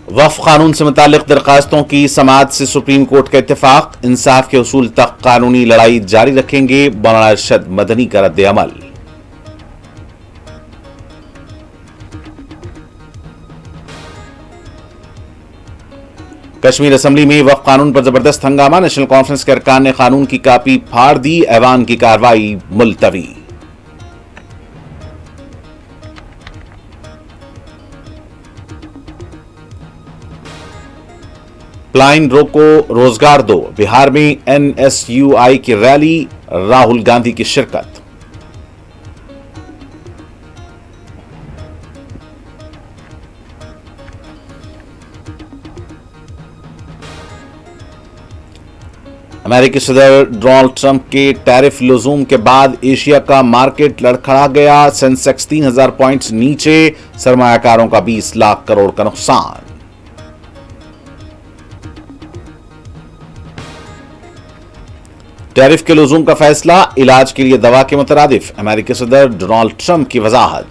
वक्फ कानून से मुतालिक दरखास्तों की समाअत से सुप्रीम कोर्ट का इत्तेफाक। इंसाफ के उसूल तक कानूनी लड़ाई जारी रखेंगे। मौलाना अरशद मदनी का रद्द अमल। कश्मीर असेंबली में वक्फ कानून पर जबरदस्त हंगामा। नेशनल कॉन्फ्रेंस के अरकान ने कानून की कापी फाड़ दी। ऐवान की कार्रवाई मुलतवी। प्लाइन रोको रोजगार दो। बिहार में एनएसयूआई की रैली। राहुल गांधी की शिरकत। अमेरिकी सदर डोनाल्ड ट्रंप के टैरिफ लुजूम के बाद एशिया का मार्केट लड़खड़ा गया। सेंसेक्स 3000 पॉइंट्स नीचे। सरमायाकारों का 20 लाख करोड़ का नुकसान। टैरिफ के लुजूम का फैसला इलाज के लिए दवा के मुतरादिफ। अमेरिकी सदर डोनाल्ड ट्रंप की वजाहत।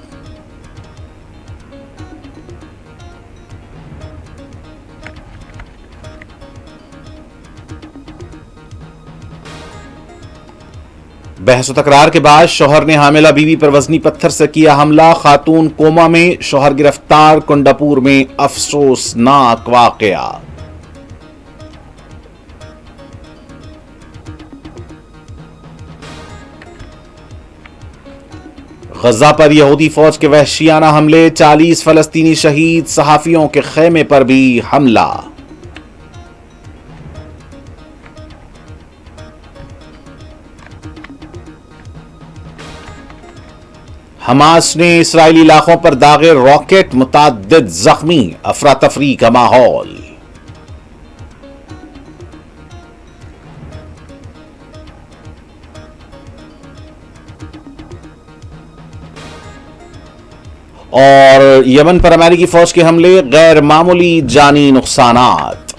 बहस व तकरार के बाद शौहर ने हामिला बीवी पर वजनी पत्थर से किया हमला। खातून कोमा में, शौहर गिरफ्तार। कुंडापुर में अफसोसनाक वाकया। गजा पर यहूदी फौज के वहशियाना हमले। 40 फलस्तीनी शहीद। सहाफियों के खेमे पर भी हमला। हमास ने इसराइली इलाकों पर दागे रॉकेट। मुताद्दिद जख्मी। अफरा तफरी का माहौल। और यमन पर अमेरिकी फौज के हमले। गैर मामूली जानी नुकसानात।